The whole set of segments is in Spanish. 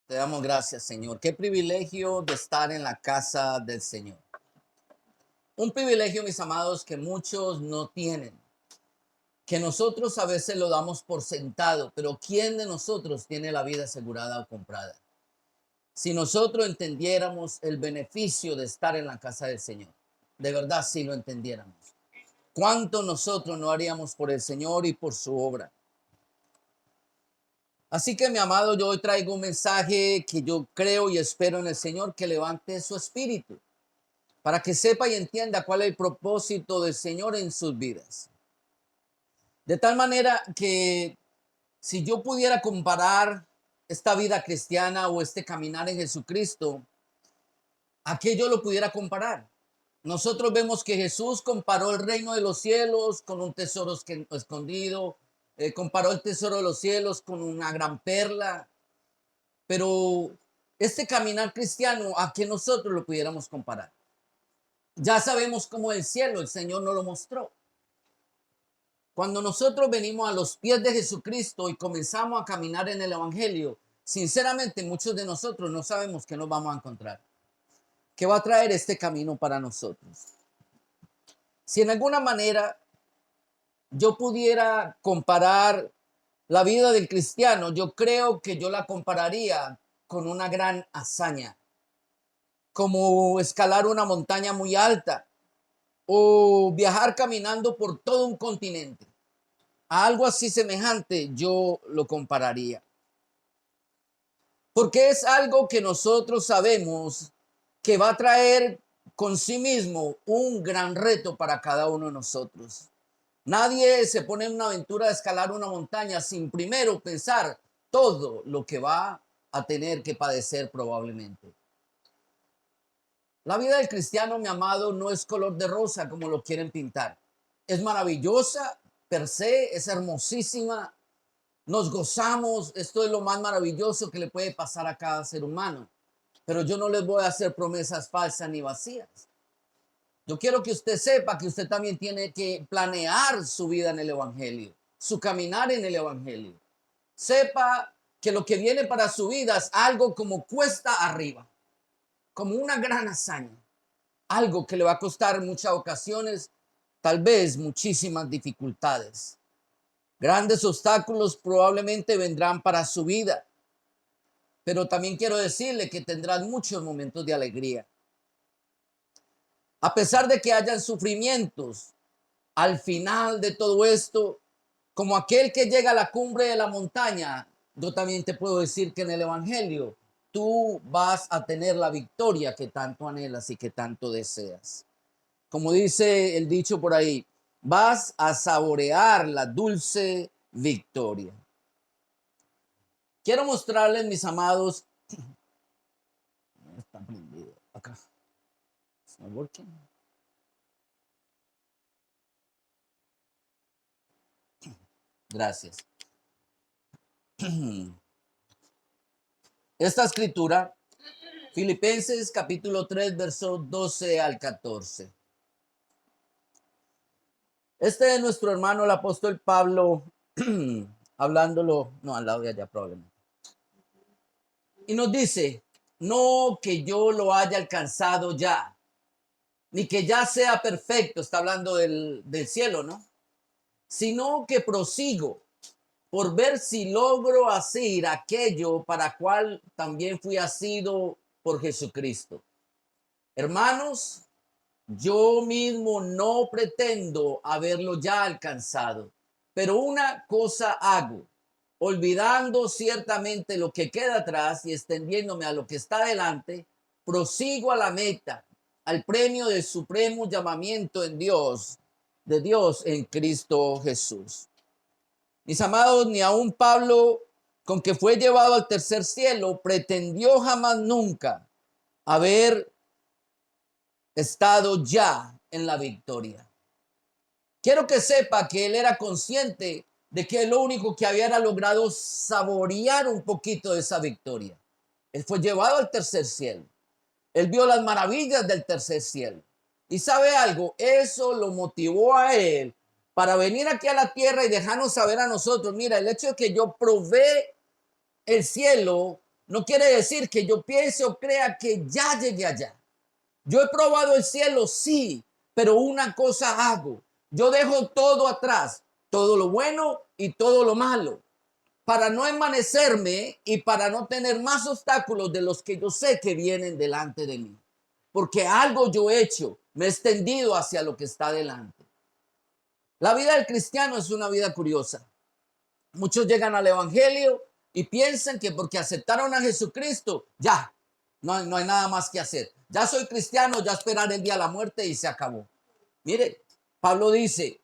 Te damos gracias, Señor. Qué privilegio de estar en la casa del Señor. Un privilegio, mis amados, que muchos no tienen, que nosotros a veces lo damos por sentado, pero ¿quién de nosotros tiene la vida asegurada o comprada? Si nosotros entendiéramos el beneficio de estar en la casa del Señor, de verdad si lo entendiéramos, ¿cuánto nosotros no haríamos por el Señor y por su obra? Así que, mi amado, yo hoy traigo un mensaje que yo creo y espero en el Señor que levante su espíritu, para que sepa y entienda cuál es el propósito del Señor en sus vidas. De tal manera que si yo pudiera comparar esta vida cristiana o este caminar en Jesucristo, ¿a qué yo lo pudiera comparar? Nosotros vemos que Jesús comparó el reino de los cielos con un tesoro escondido, comparó el tesoro de los cielos con una gran perla, pero este caminar cristiano, ¿a qué nosotros lo pudiéramos comparar? Ya sabemos cómo el cielo, el Señor nos lo mostró. Cuando nosotros venimos a los pies de Jesucristo y comenzamos a caminar en el Evangelio, sinceramente muchos de nosotros no sabemos qué nos vamos a encontrar. ¿Qué va a traer este camino para nosotros? Si en alguna manera yo pudiera comparar la vida del cristiano, yo creo que yo la compararía con una gran hazaña, como escalar una montaña muy alta o viajar caminando por todo un continente. A algo así semejante yo lo compararía. Porque es algo que nosotros sabemos que va a traer con sí mismo un gran reto para cada uno de nosotros. Nadie se pone en una aventura de escalar una montaña sin primero pensar todo lo que va a tener que padecer probablemente. La vida del cristiano, mi amado, no es color de rosa como lo quieren pintar. Es maravillosa per se, es hermosísima. Nos gozamos, esto es lo más maravilloso que le puede pasar a cada ser humano. Pero yo no les voy a hacer promesas falsas ni vacías. Yo quiero que usted sepa que usted también tiene que planear su vida en el Evangelio, su caminar en el Evangelio. Sepa que lo que viene para su vida es algo como cuesta arriba, como una gran hazaña, algo que le va a costar en muchas ocasiones, tal vez muchísimas dificultades. Grandes obstáculos probablemente vendrán para su vida, pero también quiero decirle que tendrán muchos momentos de alegría. A pesar de que hayan sufrimientos, al final de todo esto, como aquel que llega a la cumbre de la montaña, yo también te puedo decir que en el Evangelio tú vas a tener la victoria que tanto anhelas y que tanto deseas. Como dice el dicho por ahí, vas a saborear la dulce victoria. Quiero mostrarles, mis amados, está prendido acá. It's not working. Gracias. Esta escritura, Filipenses capítulo 3, versos 12 al 14. Este es nuestro hermano, el apóstol Pablo, hablándolo, no, al lado de allá probablemente. Y nos dice, no que yo lo haya alcanzado ya, ni que ya sea perfecto, está hablando del cielo, ¿no? Sino que prosigo por ver si logro hacer aquello para cual también fui asido por Jesucristo. Hermanos, yo mismo no pretendo haberlo ya alcanzado, pero una cosa hago, olvidando ciertamente lo que queda atrás y extendiéndome a lo que está adelante, prosigo a la meta, al premio del supremo llamamiento en Dios, de Dios en Cristo Jesús. Mis amados, ni aun Pablo, con que fue llevado al tercer cielo, pretendió jamás nunca haber estado ya en la victoria. Quiero que sepa que él era consciente de que lo único que había era logrado saborear un poquito de esa victoria. Él fue llevado al tercer cielo. Él vio las maravillas del tercer cielo. Y sabe algo, eso lo motivó a él para venir aquí a la tierra y dejarnos saber a nosotros, mira, el hecho de que yo probé el cielo no quiere decir que yo piense o crea que ya llegué allá. Yo he probado el cielo, sí, pero una cosa hago. Yo dejo todo atrás, todo lo bueno y todo lo malo, para no envanecerme y para no tener más obstáculos de los que yo sé que vienen delante de mí. Porque algo yo he hecho, me he extendido hacia lo que está delante. La vida del cristiano es una vida curiosa. Muchos llegan al evangelio y piensan que porque aceptaron a Jesucristo, ya, no hay nada más que hacer. Ya soy cristiano, ya esperar el día de la muerte y se acabó. Mire, Pablo dice,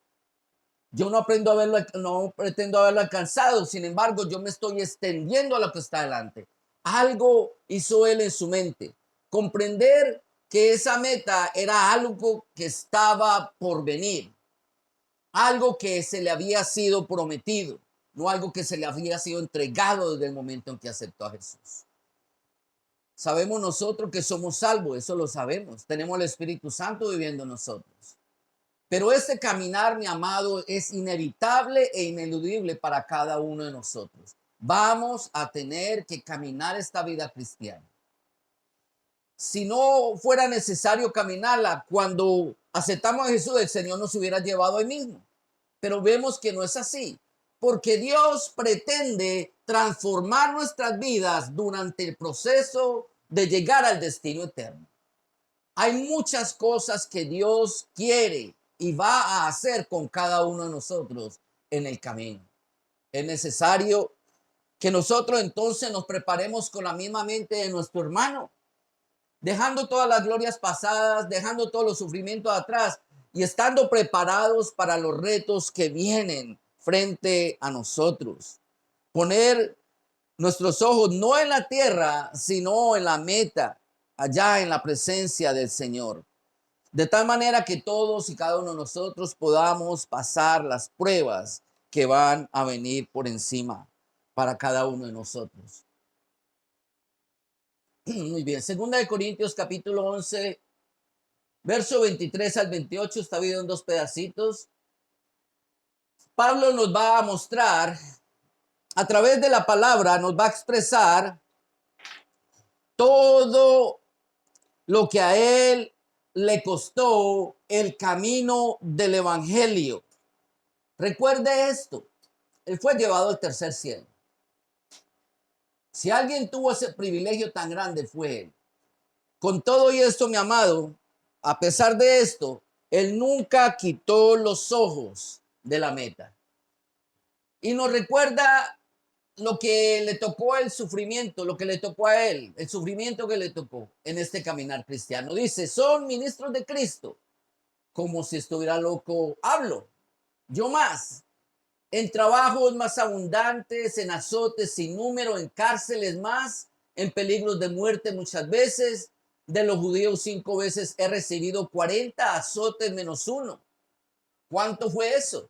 yo no pretendo haberlo alcanzado, sin embargo, yo me estoy extendiendo a lo que está delante. Algo hizo él en su mente, comprender que esa meta era algo que estaba por venir, algo que se le había sido prometido, no algo que se le había sido entregado desde el momento en que aceptó a Jesús. Sabemos nosotros que somos salvos, eso lo sabemos. Tenemos el Espíritu Santo viviendo en nosotros. Pero este caminar, mi amado, es inevitable e ineludible para cada uno de nosotros. Vamos a tener que caminar esta vida cristiana. Si no fuera necesario caminarla, cuando aceptamos a Jesús, el Señor nos hubiera llevado ahí mismo. Pero vemos que no es así, porque Dios pretende transformar nuestras vidas durante el proceso de llegar al destino eterno. Hay muchas cosas que Dios quiere y va a hacer con cada uno de nosotros en el camino. Es necesario que nosotros entonces nos preparemos con la misma mente de nuestro hermano, dejando todas las glorias pasadas, dejando todos los sufrimientos atrás y estando preparados para los retos que vienen frente a nosotros. Poner nuestros ojos no en la tierra, sino en la meta, allá en la presencia del Señor. De tal manera que todos y cada uno de nosotros podamos pasar las pruebas que van a venir por encima para cada uno de nosotros. Muy bien, segunda de Corintios capítulo 11, verso 23 al 28, está dividido en dos pedacitos. Pablo nos va a mostrar, a través de la palabra, nos va a expresar todo lo que a él le costó el camino del evangelio. Recuerde esto, él fue llevado al tercer cielo. Si alguien tuvo ese privilegio tan grande fue él. Con todo y esto, mi amado, a pesar de esto, él nunca quitó los ojos de la meta. Y nos recuerda lo que le tocó el sufrimiento, lo que le tocó a él, el sufrimiento que le tocó en este caminar cristiano. Dice, son ministros de Cristo, como si estuviera loco, hablo, yo más, en trabajos más abundantes, en azotes sin número, en cárceles más, en peligros de muerte muchas veces. De los judíos 5 veces he recibido 40 azotes menos uno. ¿Cuánto fue eso?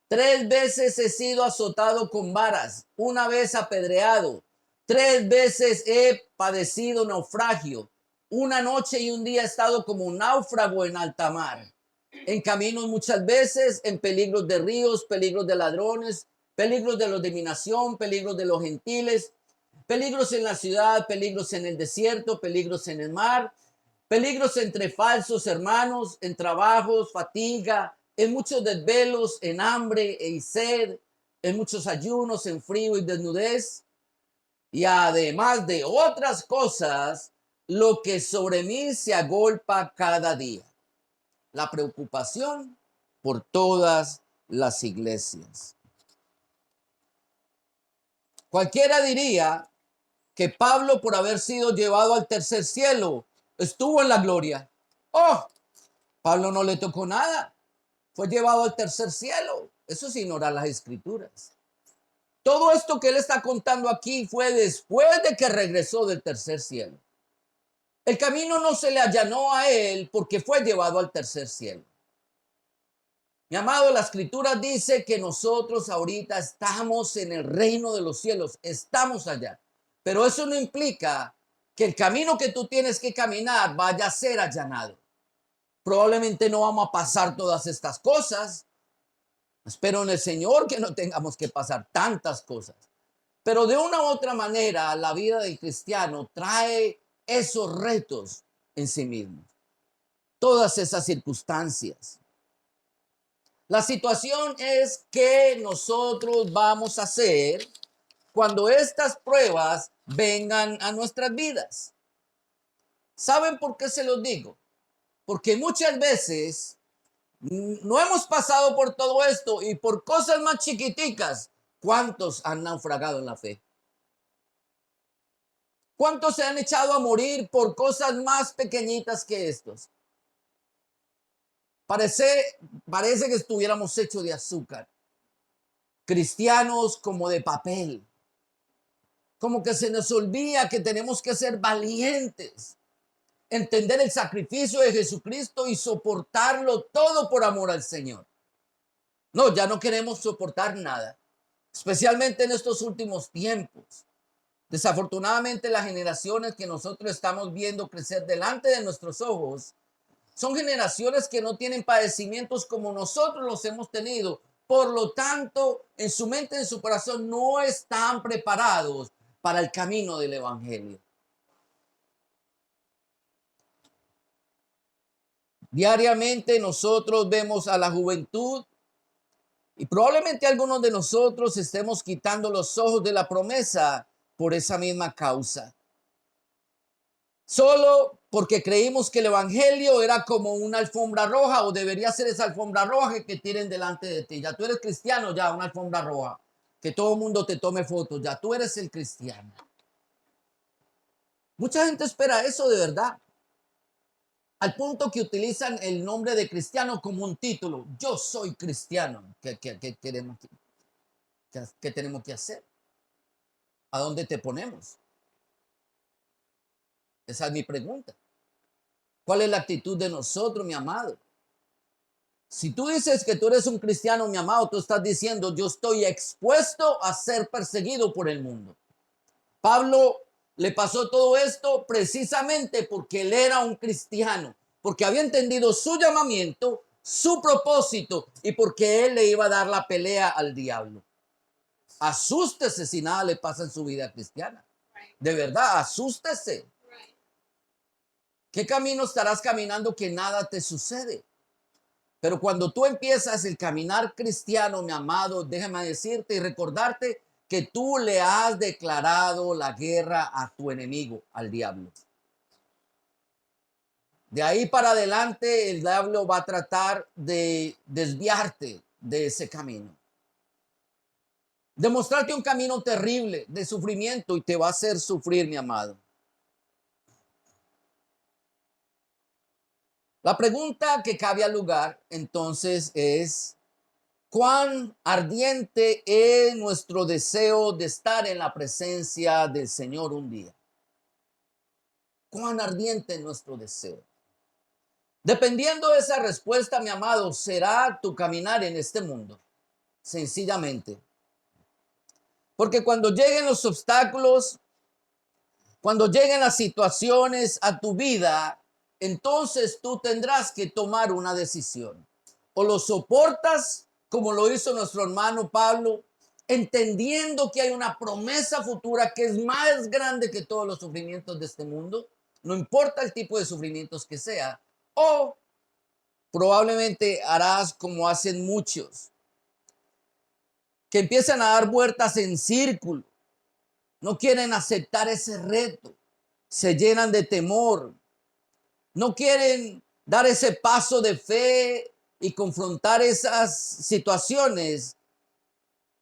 3 veces he sido azotado con varas, una vez apedreado, 3 veces he padecido naufragio, una noche y un día he estado como un náufrago en alta mar, en caminos muchas veces, en peligros de ríos, peligros de ladrones, peligros de los de mi nación, peligros de los gentiles, peligros en la ciudad, peligros en el desierto, peligros en el mar, peligros entre falsos hermanos, en trabajos, fatiga, en muchos desvelos, en hambre y sed, en muchos ayunos, en frío y desnudez, y además de otras cosas, lo que sobre mí se agolpa cada día, la preocupación por todas las iglesias. Cualquiera diría que Pablo, por haber sido llevado al tercer cielo, estuvo en la gloria. Oh, Pablo no le tocó nada. Fue llevado al tercer cielo. Eso es ignorar las escrituras. Todo esto que él está contando aquí fue después de que regresó del tercer cielo. El camino no se le allanó a él porque fue llevado al tercer cielo. Mi amado, la escritura dice que nosotros ahorita estamos en el reino de los cielos, estamos allá. Pero eso no implica que el camino que tú tienes que caminar vaya a ser allanado. Probablemente no vamos a pasar todas estas cosas. Espero en el Señor que no tengamos que pasar tantas cosas. Pero de una u otra manera, la vida del cristiano trae esos retos en sí mismo, todas esas circunstancias. La situación es que nosotros vamos a hacer cuando estas pruebas vengan a nuestras vidas. ¿Saben por qué se los digo? Porque muchas veces no hemos pasado por todo esto y por cosas más chiquiticas, ¿cuántos han naufragado en la fe? ¿Cuántos se han echado a morir por cosas más pequeñitas que estos? Parece, parece que estuviéramos hechos de azúcar, cristianos como de papel, como que se nos olvida que tenemos que ser valientes, entender el sacrificio de Jesucristo y soportarlo todo por amor al Señor. No, ya no queremos soportar nada, especialmente en estos últimos tiempos. Desafortunadamente, las generaciones que nosotros estamos viendo crecer delante de nuestros ojos son generaciones que no tienen padecimientos como nosotros los hemos tenido. Por lo tanto, en su mente, en su corazón, no están preparados para el camino del Evangelio. Diariamente nosotros vemos a la juventud y probablemente algunos de nosotros estemos quitando los ojos de la promesa por esa misma causa. Solo porque creímos que el evangelio era como una alfombra roja o debería ser esa alfombra roja que tienen delante de ti. Ya tú eres cristiano, ya una alfombra roja. Que todo el mundo te tome fotos, ya tú eres el cristiano. Mucha gente espera eso de verdad. Al punto que utilizan el nombre de cristiano como un título. Yo soy cristiano. ¿Qué tenemos que hacer? ¿A dónde te ponemos? Esa es mi pregunta. ¿Cuál es la actitud de nosotros, mi amado? Si tú dices que tú eres un cristiano, mi amado, tú estás diciendo, yo estoy expuesto a ser perseguido por el mundo. Pablo le pasó todo esto precisamente porque él era un cristiano, porque había entendido su llamamiento, su propósito y porque él le iba a dar la pelea al diablo. Asústese si nada le pasa en su vida cristiana. De verdad, asústese. ¿Qué camino estarás caminando que nada te sucede? Pero cuando tú empiezas el caminar cristiano, mi amado, déjame decirte y recordarte que tú le has declarado la guerra a tu enemigo, al diablo. De ahí para adelante, el diablo va a tratar de desviarte de ese camino. De mostrarte un camino terrible de sufrimiento y te va a hacer sufrir, mi amado. La pregunta que cabe al lugar entonces es, ¿cuán ardiente es nuestro deseo de estar en la presencia del Señor un día? ¿Cuán ardiente es nuestro deseo? Dependiendo de esa respuesta, mi amado, será tu caminar en este mundo, sencillamente. Porque cuando lleguen los obstáculos, cuando lleguen las situaciones a tu vida, entonces tú tendrás que tomar una decisión. O lo soportas, como lo hizo nuestro hermano Pablo, entendiendo que hay una promesa futura que es más grande que todos los sufrimientos de este mundo, no importa el tipo de sufrimientos que sea, o probablemente harás como hacen muchos, que empiezan a dar vueltas en círculo, no quieren aceptar ese reto, se llenan de temor, no quieren dar ese paso de fe y confrontar esas situaciones,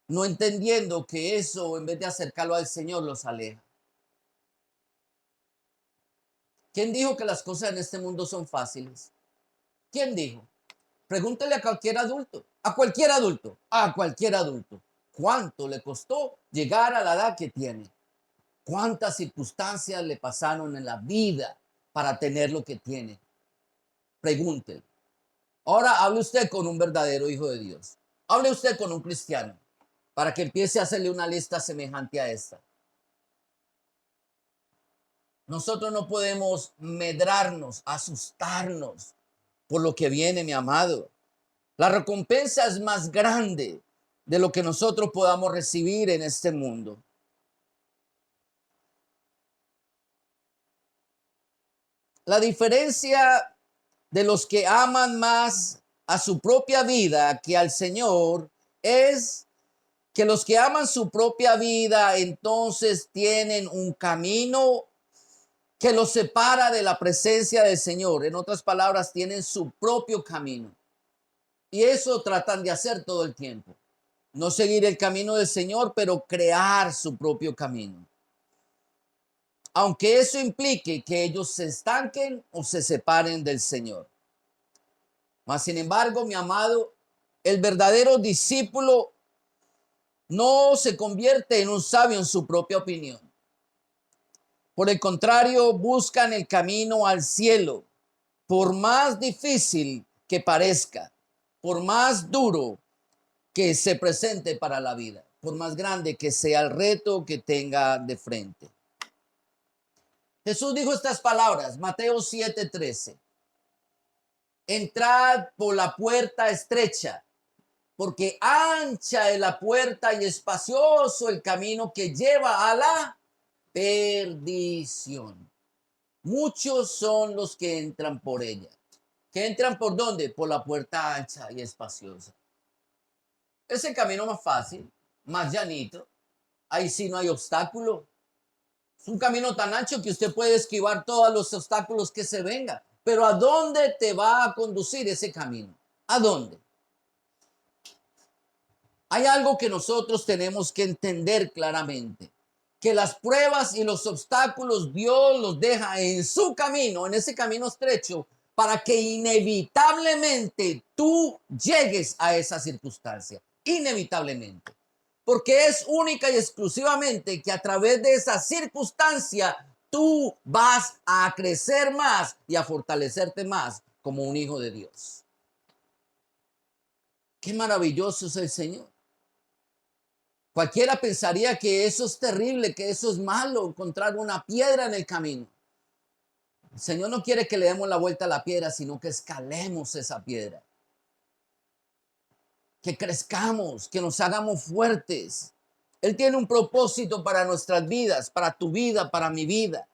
no entendiendo que eso, en vez de acercarlo al Señor, los aleja. ¿Quién dijo que las cosas en este mundo son fáciles? ¿Quién dijo? Pregúntele a cualquier adulto, a cualquier adulto, a cualquier adulto. ¿Cuánto le costó llegar a la edad que tiene? ¿Cuántas circunstancias le pasaron en la vida para tener lo que tiene? Pregúntele. Ahora hable usted con un verdadero hijo de Dios. Hable usted con un cristiano para que empiece a hacerle una lista semejante a esta. Nosotros no podemos medrarnos, asustarnos por lo que viene, mi amado. La recompensa es más grande de lo que nosotros podamos recibir en este mundo. La diferencia de los que aman más a su propia vida que al Señor es que los que aman su propia vida entonces tienen un camino que los separa de la presencia del Señor. En otras palabras, tienen su propio camino. Y eso tratan de hacer todo el tiempo. No seguir el camino del Señor, pero crear su propio camino. Aunque eso implique que ellos se estanquen o se separen del Señor. Mas, sin embargo, mi amado, el verdadero discípulo no se convierte en un sabio en su propia opinión. Por el contrario, buscan el camino al cielo, por más difícil que parezca, por más duro que se presente para la vida, por más grande que sea el reto que tenga de frente. Jesús dijo estas palabras, Mateo 7:13. Entrad por la puerta estrecha, porque ancha es la puerta y espacioso el camino que lleva a la perdición. Muchos son los que entran por ella. ¿Que entran por dónde? Por la puerta ancha y espaciosa. Es el camino más fácil, más llanito. Ahí sí no hay obstáculo. Es un camino tan ancho que usted puede esquivar todos los obstáculos que se vengan. Pero ¿a dónde te va a conducir ese camino? ¿A dónde? Hay algo que nosotros tenemos que entender claramente, que las pruebas y los obstáculos Dios los deja en su camino, en ese camino estrecho, para que inevitablemente tú llegues a esa circunstancia, inevitablemente, porque es única y exclusivamente que a través de esa circunstancia tú vas a crecer más y a fortalecerte más como un hijo de Dios. Qué maravilloso es el Señor. Cualquiera pensaría que eso es terrible, que eso es malo, encontrar una piedra en el camino. El Señor no quiere que le demos la vuelta a la piedra, sino que escalemos esa piedra. Que crezcamos, que nos hagamos fuertes. Él tiene un propósito para nuestras vidas, para tu vida, para mi vida.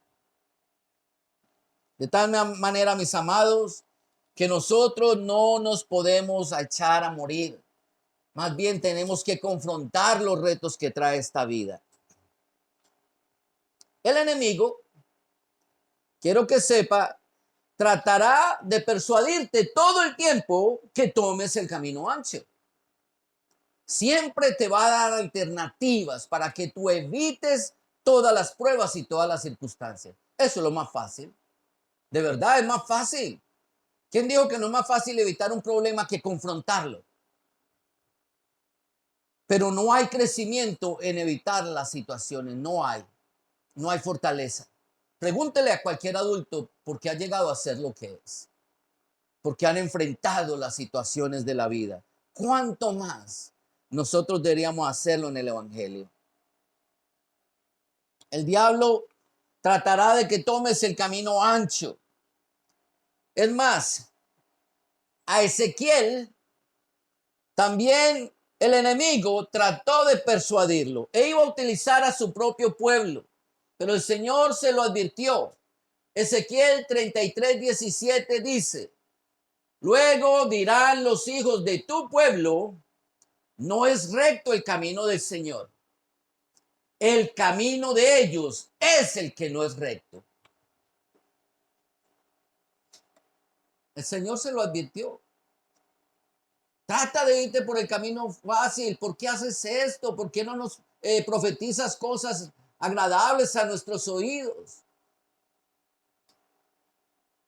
De tal manera, mis amados, que nosotros no nos podemos echar a morir. Más bien tenemos que confrontar los retos que trae esta vida. El enemigo, quiero que sepa, tratará de persuadirte todo el tiempo que tomes el camino ancho. Siempre te va a dar alternativas para que tú evites todas las pruebas y todas las circunstancias. Eso es lo más fácil. De verdad es más fácil. ¿Quién dijo que no es más fácil evitar un problema que confrontarlo? Pero no hay crecimiento en evitar las situaciones. No hay fortaleza. Pregúntele a cualquier adulto por qué ha llegado a ser lo que es. Porque han enfrentado las situaciones de la vida. ¿Cuánto más nosotros deberíamos hacerlo en el Evangelio? El diablo tratará de que tomes el camino ancho. Es más, a Ezequiel también el enemigo trató de persuadirlo e iba a utilizar a su propio pueblo, pero el Señor se lo advirtió. Ezequiel 33:17 dice: luego dirán los hijos de tu pueblo, no es recto el camino del Señor. El camino de ellos es el que no es recto. El Señor se lo advirtió. Trata de irte por el camino fácil. ¿Por qué haces esto? ¿Por qué no nos profetizas cosas agradables a nuestros oídos?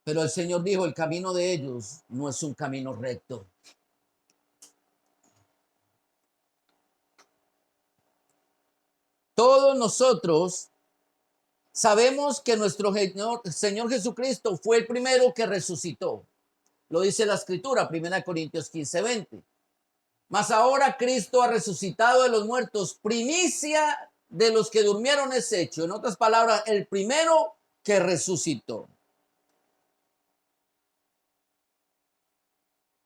Pero el Señor dijo, el camino de ellos no es un camino recto. Todos nosotros sabemos que nuestro Señor Jesucristo fue el primero que resucitó. Lo dice la Escritura, 1 Corintios 15:20. Mas ahora Cristo ha resucitado de los muertos, primicia de los que durmieron es hecho. En otras palabras, el primero que resucitó.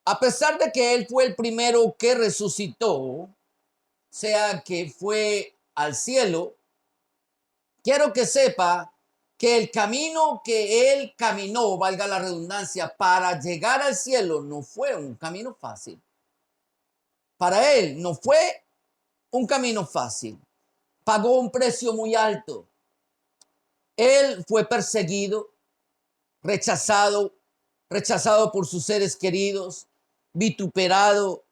A pesar de que Él fue el primero que resucitó, sea que fue al cielo, quiero que sepa que el camino que él caminó, valga la redundancia, para llegar al cielo no fue un camino fácil. Para él no fue un camino fácil. Pagó un precio muy alto. Él fue perseguido, rechazado, rechazado por sus seres queridos, vituperado.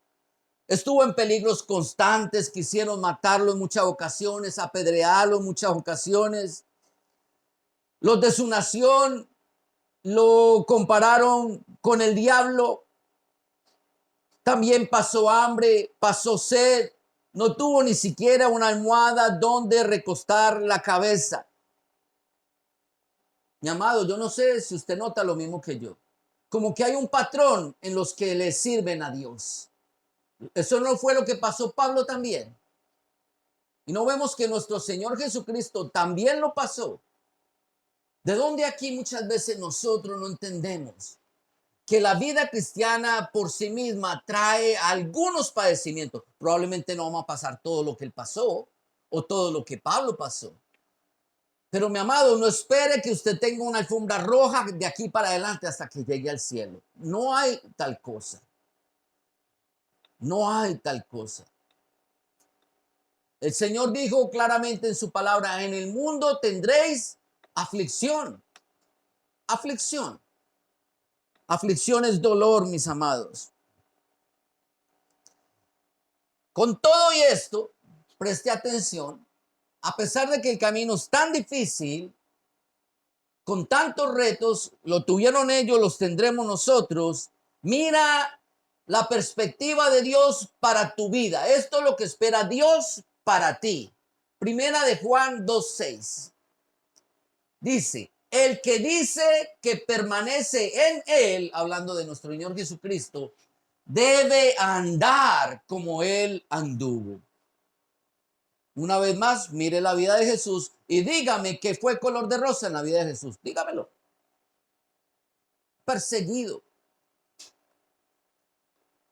Estuvo en peligros constantes, quisieron matarlo en muchas ocasiones, apedrearlo en muchas ocasiones. Los de su nación lo compararon con el diablo. También pasó hambre, pasó sed, no tuvo ni siquiera una almohada donde recostar la cabeza. Mi amado, yo no sé si usted nota lo mismo que yo. Como que hay un patrón en los que le sirven a Dios. Eso no fue lo que pasó Pablo también. Y no vemos que nuestro Señor Jesucristo también lo pasó. ¿De dónde aquí muchas veces nosotros no entendemos que la vida cristiana por sí misma trae algunos padecimientos? Probablemente no vamos a pasar todo lo que él pasó o todo lo que Pablo pasó. Pero mi amado, no espere que usted tenga una alfombra roja de aquí para adelante hasta que llegue al cielo. No hay tal cosa. No hay tal cosa. El Señor dijo claramente en su palabra, en el mundo tendréis aflicción. Aflicción. Aflicción es dolor, mis amados. Con todo y esto, preste atención, a pesar de que el camino es tan difícil, con tantos retos, lo tuvieron ellos, los tendremos nosotros. Mira la perspectiva de Dios para tu vida. Esto es lo que espera Dios para ti. Primera de Juan 2:6. Dice, el que dice que permanece en él, hablando de nuestro Señor Jesucristo, debe andar como él anduvo. Una vez más, mire la vida de Jesús y dígame qué fue color de rosa en la vida de Jesús. Dígamelo. Perseguido.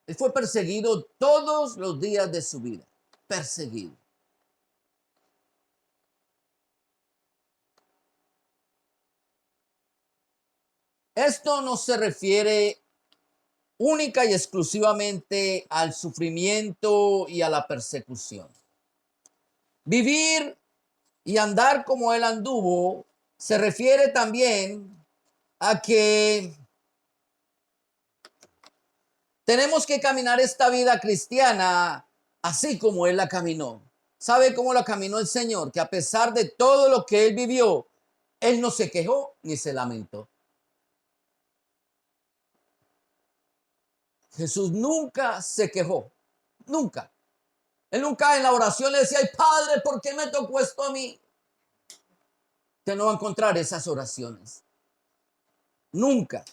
Él fue perseguido todos los días de su vida. Perseguido. Esto no se refiere única y exclusivamente al sufrimiento y a la persecución. Vivir y andar como él anduvo se refiere también a que tenemos que caminar esta vida cristiana así como él la caminó. ¿Sabe cómo la caminó el Señor? Que a pesar de todo lo que él vivió, él no se quejó ni se lamentó. Jesús nunca se quejó, nunca. Él nunca en la oración le decía, ay Padre, ¿por qué me tocó esto a mí? Que no va a encontrar esas oraciones. Nunca.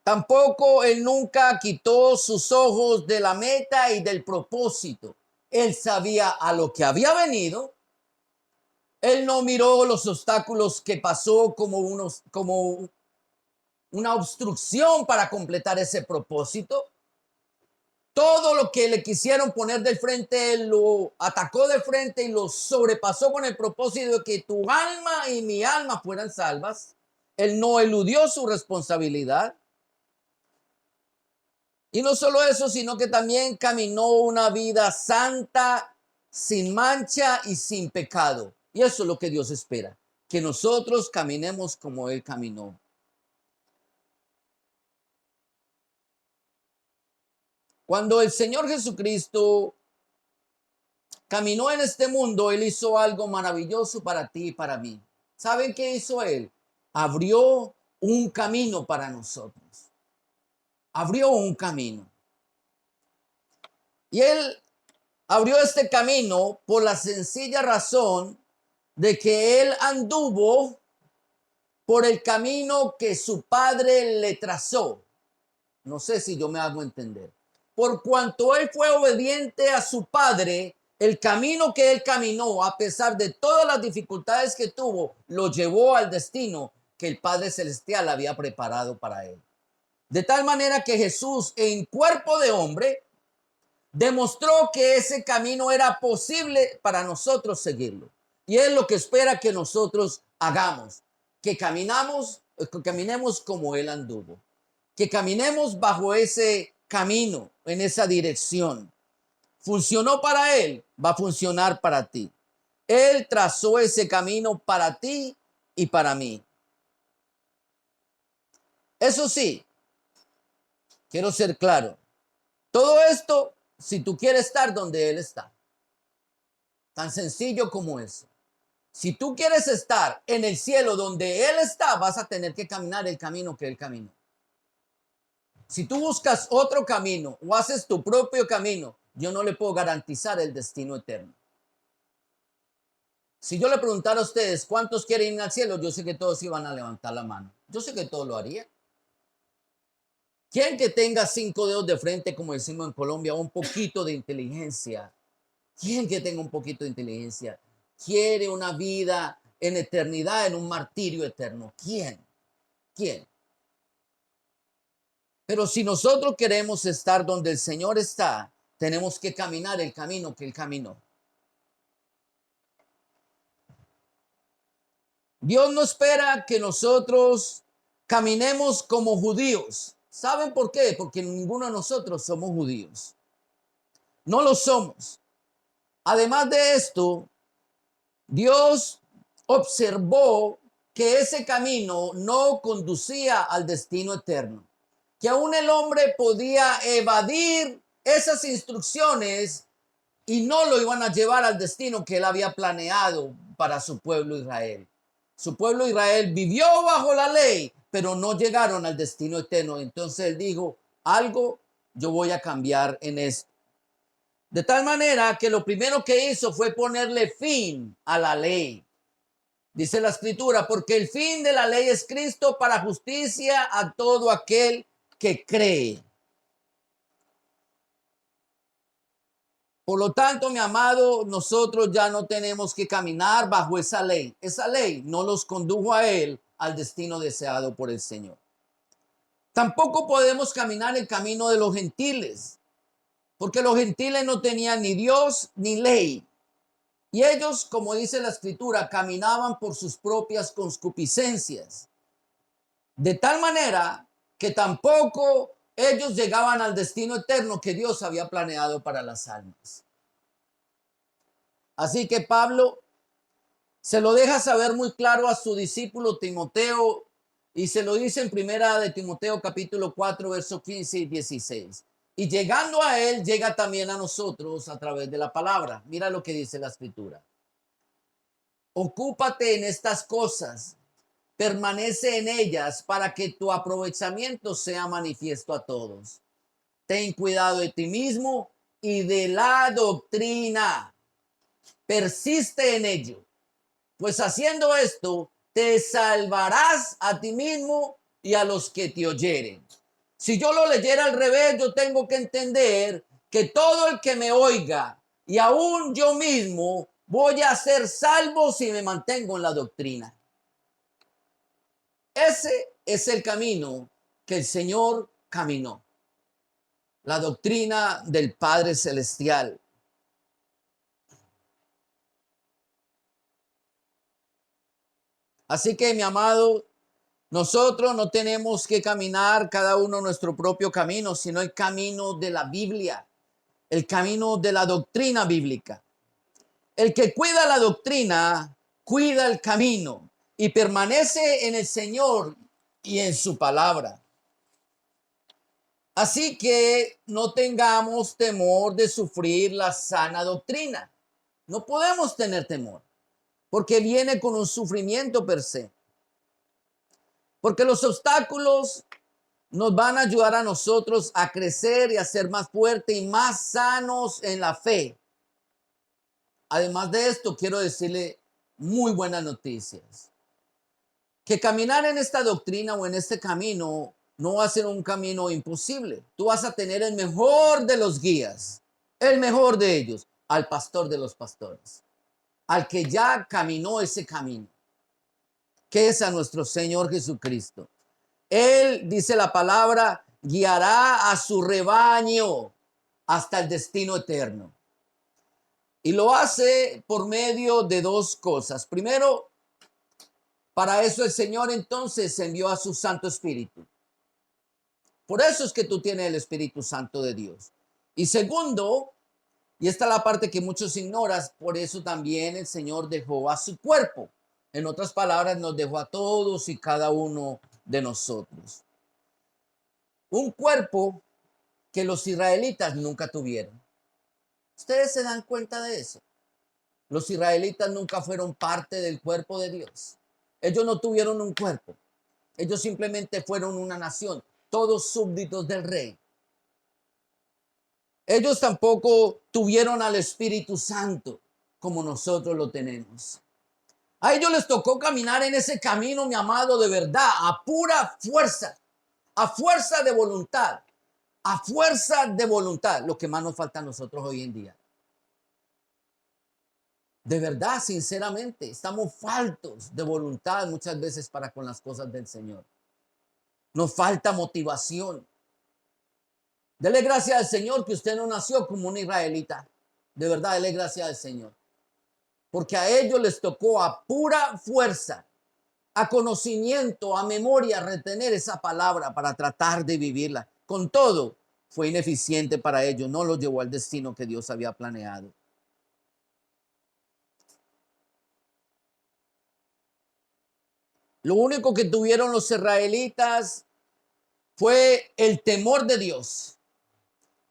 Tampoco él nunca quitó sus ojos de la meta y del propósito. Él sabía a lo que había venido. Él no miró los obstáculos que pasó como una obstrucción para completar ese propósito. Todo lo que le quisieron poner del frente, él lo atacó de frente y lo sobrepasó con el propósito de que tu alma y mi alma fueran salvas. Él no eludió su responsabilidad. Y no solo eso, sino que también caminó una vida santa, sin mancha y sin pecado. Y eso es lo que Dios espera, que nosotros caminemos como Él caminó. Cuando el Señor Jesucristo caminó en este mundo, Él hizo algo maravilloso para ti y para mí. ¿Saben qué hizo Él? Abrió un camino para nosotros. Abrió un camino. Y Él abrió este camino por la sencilla razón de que Él anduvo por el camino que su padre le trazó. No sé si yo me hago entender. Por cuanto él fue obediente a su padre, el camino que él caminó, a pesar de todas las dificultades que tuvo, lo llevó al destino que el Padre Celestial había preparado para él. De tal manera que Jesús, en cuerpo de hombre, demostró que ese camino era posible para nosotros seguirlo. Y es lo que espera que nosotros hagamos, que caminemos como Él anduvo, que caminemos bajo ese camino, en esa dirección. Funcionó para Él, va a funcionar para ti. Él trazó ese camino para ti y para mí. Eso sí, quiero ser claro. Todo esto, si tú quieres estar donde Él está. Tan sencillo como eso. Si tú quieres estar en el cielo donde Él está, vas a tener que caminar el camino que Él caminó. Si tú buscas otro camino o haces tu propio camino, yo no le puedo garantizar el destino eterno. Si yo le preguntara a ustedes cuántos quieren ir al cielo, yo sé que todos iban a levantar la mano. Yo sé que todos lo harían. ¿Quién que tenga 5 dedos de frente, como decimos en Colombia, un poquito de inteligencia? ¿Quién que tenga un poquito de inteligencia quiere una vida en eternidad, en un martirio eterno? ¿Quién? ¿Quién? Pero si nosotros queremos estar donde el Señor está, tenemos que caminar el camino que Él caminó. Dios no espera que nosotros caminemos como judíos. ¿Saben por qué? Porque ninguno de nosotros somos judíos. No lo somos. Además de esto, Dios observó que ese camino no conducía al destino eterno, que aún el hombre podía evadir esas instrucciones y no lo iban a llevar al destino que él había planeado para su pueblo Israel. Su pueblo Israel vivió bajo la ley, pero no llegaron al destino eterno. Entonces él dijo, algo yo voy a cambiar en esto. De tal manera que lo primero que hizo fue ponerle fin a la ley. Dice la escritura, porque el fin de la ley es Cristo para justicia a todo aquel que cree. Por lo tanto, mi amado, nosotros ya no tenemos que caminar bajo esa ley. Esa ley no los condujo a él al destino deseado por el Señor. Tampoco podemos caminar el camino de los gentiles, porque los gentiles no tenían ni Dios ni ley. Y ellos, como dice la escritura, caminaban por sus propias concupiscencias. De tal manera que tampoco ellos llegaban al destino eterno que Dios había planeado para las almas. Así que Pablo se lo deja saber muy claro a su discípulo Timoteo y se lo dice en primera de Timoteo capítulo 4 versos 15 y 16. Y llegando a él, llega también a nosotros a través de la palabra. Mira lo que dice la escritura. Ocúpate en estas cosas, permanece en ellas para que tu aprovechamiento sea manifiesto a todos. Ten cuidado de ti mismo y de la doctrina. Persiste en ello, pues haciendo esto te salvarás a ti mismo y a los que te oyeren. Si yo lo leyera al revés, yo tengo que entender que todo el que me oiga y aún yo mismo voy a ser salvo si me mantengo en la doctrina. Ese es el camino que el Señor caminó. La doctrina del Padre Celestial. Así que, mi amado, nosotros no tenemos que caminar cada uno nuestro propio camino, sino el camino de la Biblia, el camino de la doctrina bíblica. El que cuida la doctrina, cuida el camino y permanece en el Señor y en su palabra. Así que no tengamos temor de sufrir la sana doctrina. No podemos tener temor, porque viene con un sufrimiento per se. Porque los obstáculos nos van a ayudar a nosotros a crecer y a ser más fuertes y más sanos en la fe. Además de esto, quiero decirle muy buenas noticias. Que caminar en esta doctrina o en este camino no va a ser un camino imposible. Tú vas a tener el mejor de los guías, el mejor de ellos, al pastor de los pastores, al que ya caminó ese camino, que es a nuestro Señor Jesucristo. Él, dice la palabra, guiará a su rebaño hasta el destino eterno. Y lo hace por medio de dos cosas. Primero, para eso el Señor entonces envió a su Santo Espíritu. Por eso es que tú tienes el Espíritu Santo de Dios. Y segundo, y esta es la parte que muchos ignoran, por eso también el Señor dejó a su cuerpo. En otras palabras, nos dejó a todos y cada uno de nosotros. Un cuerpo que los israelitas nunca tuvieron. ¿Ustedes se dan cuenta de eso? Los israelitas nunca fueron parte del cuerpo de Dios. Ellos no tuvieron un cuerpo. Ellos simplemente fueron una nación, todos súbditos del rey. Ellos tampoco tuvieron al Espíritu Santo como nosotros lo tenemos. A ellos les tocó caminar en ese camino, mi amado, de verdad, a pura fuerza, a fuerza de voluntad, a fuerza de voluntad, lo que más nos falta a nosotros hoy en día. De verdad, sinceramente, estamos faltos de voluntad muchas veces para con las cosas del Señor. Nos falta motivación. Dele gracias al Señor que usted no nació como un israelita. De verdad, dele gracias al Señor. Porque a ellos les tocó a pura fuerza, a conocimiento, a memoria, retener esa palabra para tratar de vivirla. Con todo, fue ineficiente para ellos. No los llevó al destino que Dios había planeado. Lo único que tuvieron los israelitas fue el temor de Dios,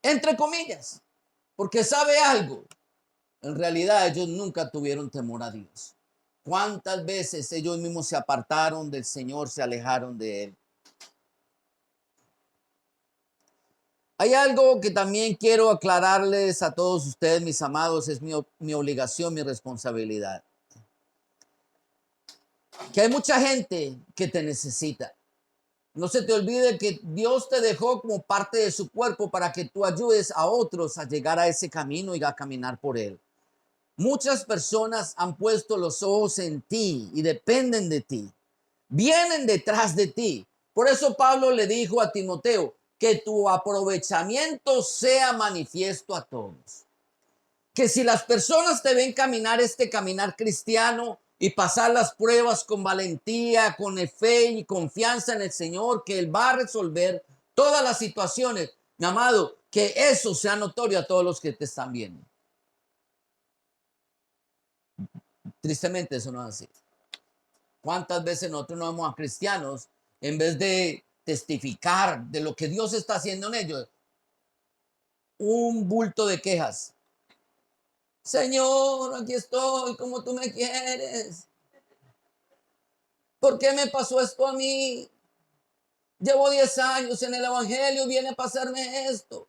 entre comillas, porque sabe algo, en realidad ellos nunca tuvieron temor a Dios. ¿Cuántas veces ellos mismos se apartaron del Señor, se alejaron de Él? Hay algo que también quiero aclararles a todos ustedes, mis amados, es mi obligación, mi responsabilidad. Que hay mucha gente que te necesita. No se te olvide que Dios te dejó como parte de su cuerpo para que tú ayudes a otros a llegar a ese camino y a caminar por él. Muchas personas han puesto los ojos en ti y dependen de ti. Vienen detrás de ti. Por eso Pablo le dijo a Timoteo que tu aprovechamiento sea manifiesto a todos. Que si las personas te ven caminar este caminar cristiano y pasar las pruebas con valentía, con fe y confianza en el Señor, que Él va a resolver todas las situaciones, mi amado, que eso sea notorio a todos los que te están viendo. Tristemente eso no es así. ¿Cuántas veces nosotros no vemos a cristianos en vez de testificar de lo que Dios está haciendo en ellos? Un bulto de quejas. Señor, aquí estoy, como tú me quieres. ¿Por qué me pasó esto a mí? Llevo 10 años en el evangelio, viene a pasarme esto.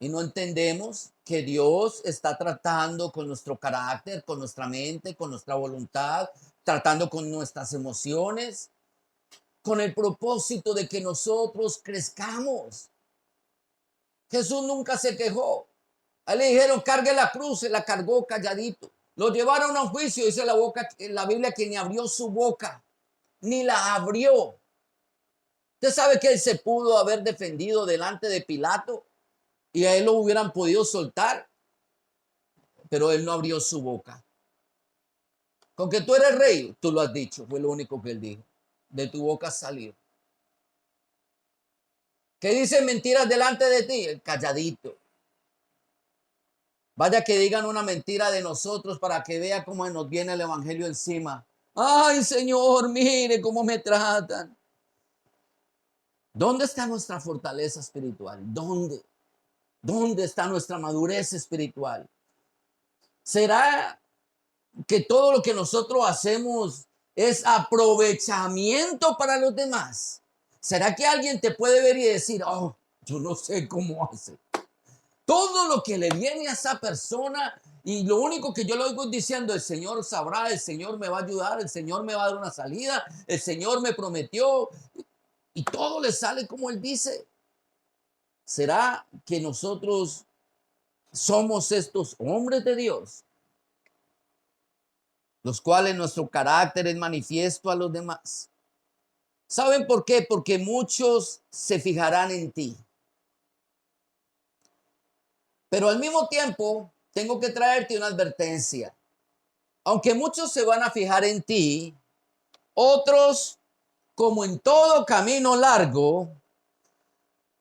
Y no entendemos que Dios está tratando con nuestro carácter, con nuestra mente, con nuestra voluntad, tratando con nuestras emociones, con el propósito de que nosotros crezcamos. Jesús nunca se quejó. A él le dijeron, cargue la cruz, se la cargó calladito. Lo llevaron a un juicio, dice la Biblia, que ni abrió su boca, ni la abrió. Usted sabe que él se pudo haber defendido delante de Pilato y a él lo hubieran podido soltar, pero él no abrió su boca. Con que tú eres rey, tú lo has dicho, fue lo único que él dijo. De tu boca salió. ¿Qué dicen mentiras delante de ti? El calladito. Vaya que digan una mentira de nosotros para que vea cómo nos viene el evangelio encima. Ay, Señor, mire cómo me tratan. ¿Dónde está nuestra fortaleza espiritual? ¿Dónde? ¿Dónde está nuestra madurez espiritual? ¿Será que todo lo que nosotros hacemos es aprovechamiento para los demás? ¿Será que alguien te puede ver y decir, oh, yo no sé cómo hace? Todo lo que le viene a esa persona y lo único que yo le oigo diciendo, el Señor sabrá, el Señor me va a ayudar, el Señor me va a dar una salida, el Señor me prometió y todo le sale como Él dice. ¿Será que nosotros somos estos hombres de Dios, los cuales nuestro carácter es manifiesto a los demás? ¿Saben por qué? Porque muchos se fijarán en ti. Pero al mismo tiempo, tengo que traerte una advertencia. Aunque muchos se van a fijar en ti, otros, como en todo camino largo,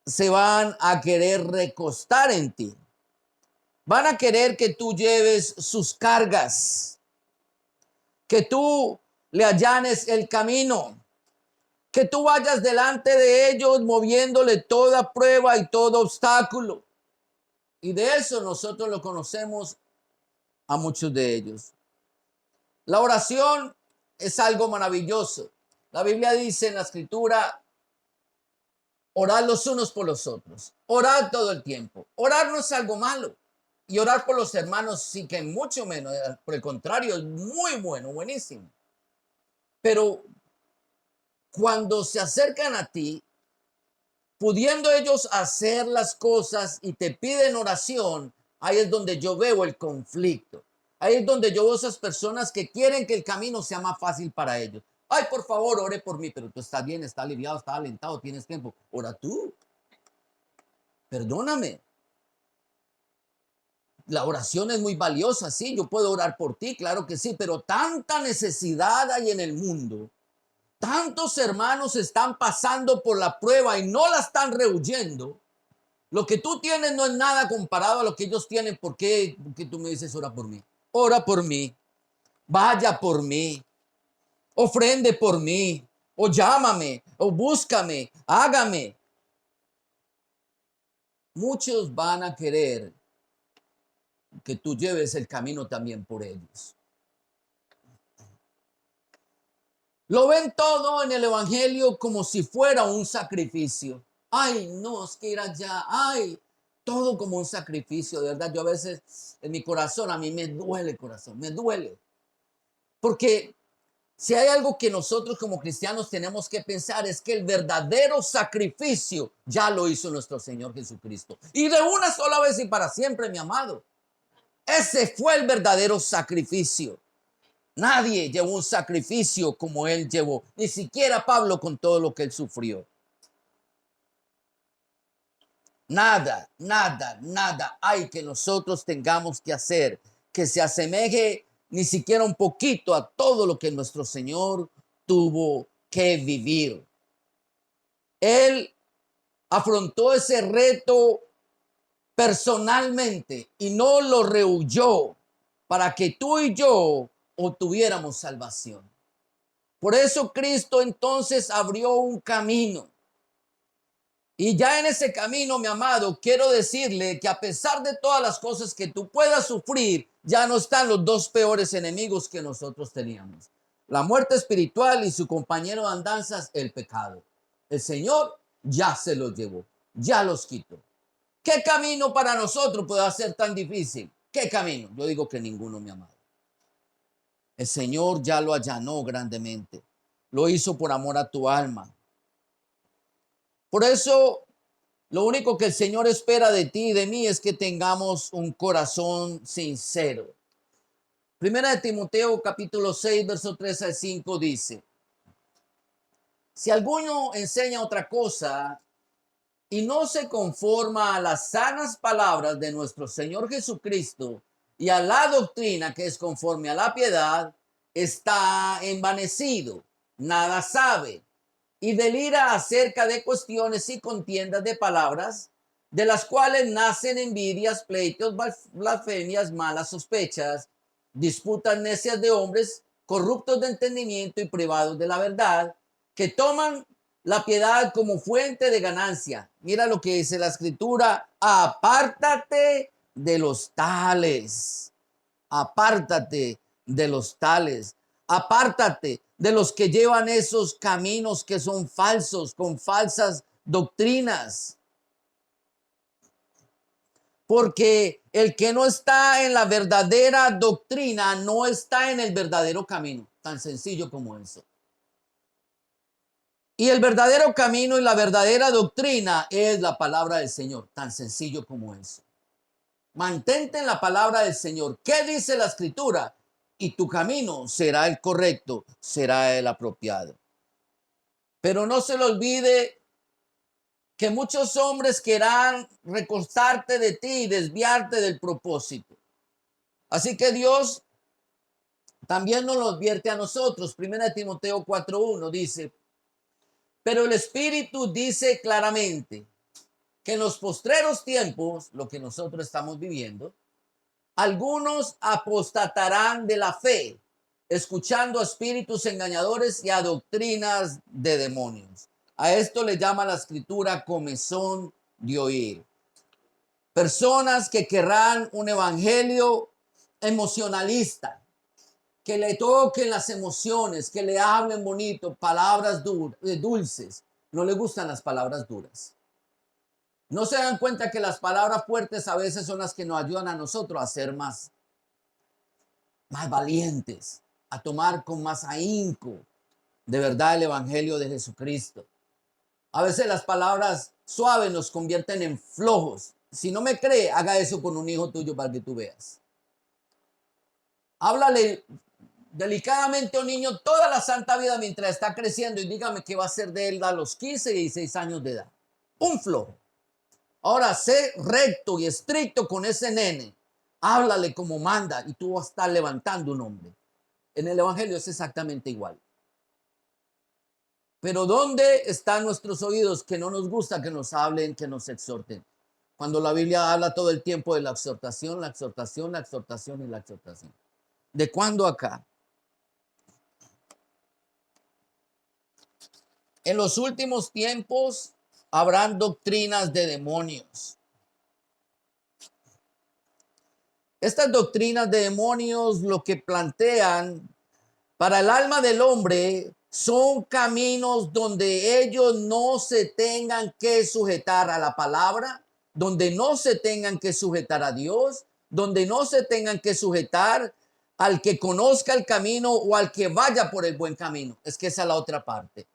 se van a querer recostar en ti. Van a querer que tú lleves sus cargas, que tú le allanes el camino, que tú vayas delante de ellos moviéndole toda prueba y todo obstáculo. Y de eso nosotros lo conocemos a muchos de ellos. La oración es algo maravilloso. La Biblia dice en la Escritura, orad los unos por los otros. Orad todo el tiempo. Orar no es algo malo. Y orar por los hermanos sí que mucho menos. Por el contrario, es muy bueno, buenísimo. Pero cuando se acercan a ti, pudiendo ellos hacer las cosas y te piden oración, ahí es donde yo veo el conflicto. Ahí es donde yo veo esas personas que quieren que el camino sea más fácil para ellos. Ay, por favor, ore por mí, pero tú estás bien, estás aliviado, estás alentado, tienes tiempo. Ora tú. Perdóname. La oración es muy valiosa, sí, yo puedo orar por ti, claro que sí, pero tanta necesidad hay en el mundo. Tantos hermanos están pasando por la prueba y no la están rehuyendo. Lo que tú tienes no es nada comparado a lo que ellos tienen. ¿Por qué tú me dices ora por mí? Ora por mí, vaya por mí, ofrende por mí, o llámame, o búscame, hágame. Muchos van a querer que tú lleves el camino también por ellos. Lo ven todo en el evangelio como si fuera un sacrificio. Ay, no, es que ir allá. Ay, todo como un sacrificio. De verdad, yo a veces en mi corazón, a mí me duele el corazón, me duele. Porque si hay algo que nosotros como cristianos tenemos que pensar es que el verdadero sacrificio ya lo hizo nuestro Señor Jesucristo. Y de una sola vez y para siempre, mi amado. Ese fue el verdadero sacrificio. Nadie llevó un sacrificio como él llevó, ni siquiera Pablo con todo lo que él sufrió. Nada, nada, nada hay que nosotros tengamos que hacer que se asemeje ni siquiera un poquito a todo lo que nuestro Señor tuvo que vivir. Él afrontó ese reto personalmente y no lo rehuyó para que tú y yo obtuviéramos salvación. Por eso Cristo entonces abrió un camino. Y ya en ese camino, mi amado, quiero decirle que a pesar de todas las cosas que tú puedas sufrir, ya no están los dos peores enemigos que nosotros teníamos. La muerte espiritual y su compañero de andanzas, el pecado. El Señor ya se los llevó, ya los quitó. ¿Qué camino para nosotros puede ser tan difícil? ¿Qué camino? Yo digo que ninguno, mi amado. El Señor ya lo allanó grandemente. Lo hizo por amor a tu alma. Por eso, lo único que el Señor espera de ti y de mí es que tengamos un corazón sincero. Primera de Timoteo, capítulo 6, verso 3 al 5 dice: si alguno enseña otra cosa y no se conforma a las sanas palabras de nuestro Señor Jesucristo y a la doctrina que es conforme a la piedad, está envanecido, nada sabe y delira acerca de cuestiones y contiendas de palabras, de las cuales nacen envidias, pleitos, blasfemias, malas sospechas, disputas necias de hombres, corruptos de entendimiento y privados de la verdad, que toman la piedad como fuente de ganancia. Mira lo que dice la escritura: apártate de los tales. Apártate de los tales. Apártate de los que llevan esos caminos que son falsos, con falsas doctrinas. Porque el que no está en la verdadera doctrina no está en el verdadero camino. Tan sencillo como eso. Y el verdadero camino y la verdadera doctrina es la palabra del Señor. Tan sencillo como eso. Mantente en la palabra del Señor. ¿Qué dice la escritura? Y tu camino será el correcto, será el apropiado. Pero no se le olvide que muchos hombres querrán recortarte de ti y desviarte del propósito. Así que Dios también nos lo advierte a nosotros. Primera Timoteo 4:1 dice, pero el Espíritu dice claramente que en los postreros tiempos, lo que nosotros estamos viviendo, algunos apostatarán de la fe, escuchando a espíritus engañadores y a doctrinas de demonios. A esto le llama la escritura comezón de oír. Personas que querrán un evangelio emocionalista, que le toquen las emociones, que le hablen bonito, palabras dulces. No le gustan las palabras duras. No se dan cuenta que las palabras fuertes a veces son las que nos ayudan a nosotros a ser más valientes, a tomar con más ahínco de verdad el evangelio de Jesucristo. A veces las palabras suaves nos convierten en flojos. Si no me cree, haga eso con un hijo tuyo para que tú veas. Háblale delicadamente a un niño toda la santa vida mientras está creciendo y dígame qué va a ser de él a los 15 y 16 años de edad. Un flojo. Ahora sé recto y estricto con ese nene. Háblale como manda y tú vas a estar levantando un hombre. En el evangelio es exactamente igual. Pero ¿dónde están nuestros oídos que no nos gusta que nos hablen, que nos exhorten? Cuando la Biblia habla todo el tiempo de la exhortación, la exhortación, la exhortación y la exhortación. ¿De cuándo acá? En los últimos tiempos habrán doctrinas de demonios. Estas doctrinas de demonios lo que plantean para el alma del hombre son caminos donde ellos no se tengan que sujetar a la palabra, donde no se tengan que sujetar a Dios, donde no se tengan que sujetar al que conozca el camino o al que vaya por el buen camino. Es que esa es la otra parte.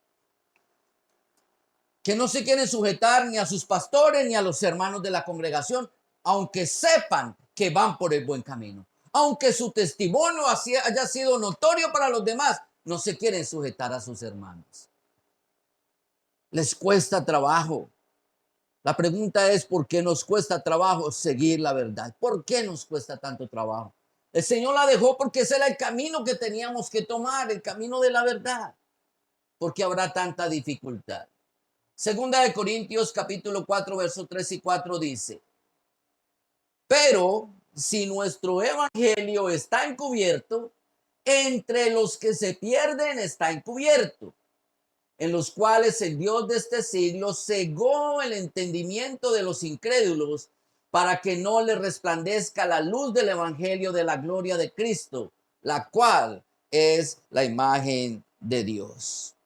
Que no se quieren sujetar ni a sus pastores ni a los hermanos de la congregación, aunque sepan que van por el buen camino. Aunque su testimonio haya sido notorio para los demás, no se quieren sujetar a sus hermanos. Les cuesta trabajo. La pregunta es, ¿por qué nos cuesta trabajo seguir la verdad? ¿Por qué nos cuesta tanto trabajo? El Señor la dejó porque ese era el camino que teníamos que tomar, el camino de la verdad. ¿Por qué habrá tanta dificultad? Segunda de Corintios capítulo 4, versos 3 y 4 dice, pero si nuestro evangelio está encubierto, entre los que se pierden está encubierto, en los cuales el Dios de este siglo cegó el entendimiento de los incrédulos para que no les resplandezca la luz del evangelio de la gloria de Cristo, la cual es la imagen de Dios.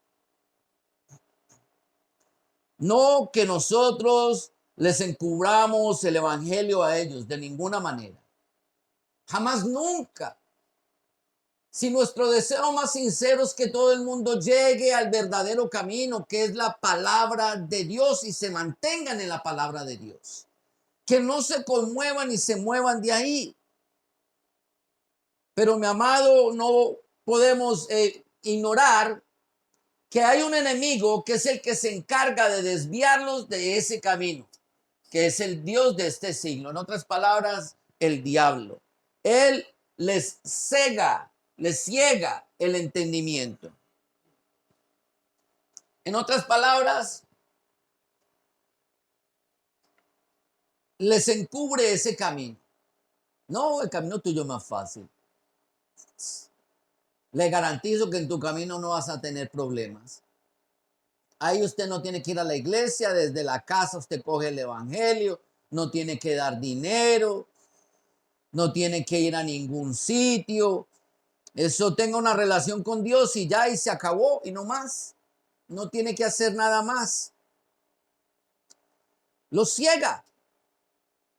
No que nosotros les encubramos el evangelio a ellos de ninguna manera. Jamás, nunca. Si nuestro deseo más sincero es que todo el mundo llegue al verdadero camino, que es la palabra de Dios, y se mantengan en la palabra de Dios. Que no se conmuevan y se muevan de ahí. Pero, mi amado, no podemos ignorar que hay un enemigo que es el que se encarga de desviarlos de ese camino, que es el Dios de este siglo. En otras palabras, el diablo. Él les ciega el entendimiento. En otras palabras, les encubre ese camino. No, el camino tuyo es más fácil. Le garantizo que en tu camino no vas a tener problemas. Ahí usted no tiene que ir a la iglesia, desde la casa usted coge el evangelio, no tiene que dar dinero, no tiene que ir a ningún sitio. Eso, tenga una relación con Dios y ya, y se acabó, y no más. No tiene que hacer nada más. Los ciega.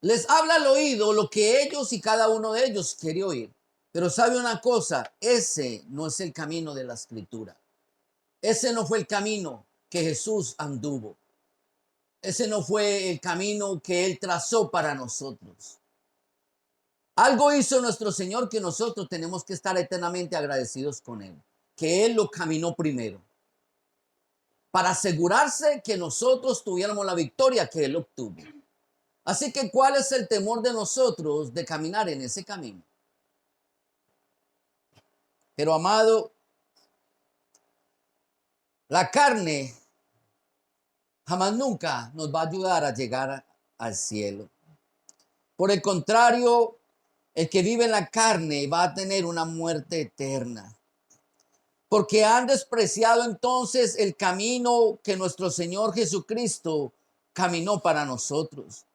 Les habla al oído lo que ellos y cada uno de ellos quiere oír. Pero sabe una cosa, ese no es el camino de la escritura. Ese no fue el camino que Jesús anduvo. Ese no fue el camino que Él trazó para nosotros. Algo hizo nuestro Señor que nosotros tenemos que estar eternamente agradecidos con Él. Que Él lo caminó primero. para asegurarse que nosotros tuviéramos la victoria que Él obtuvo. Así que, ¿cuál es el temor de nosotros de caminar en ese camino? Pero, amado, la carne jamás nunca nos va a ayudar a llegar al cielo. Por el contrario, el que vive en la carne va a tener una muerte eterna. Porque han despreciado entonces el camino que nuestro Señor Jesucristo caminó para nosotros.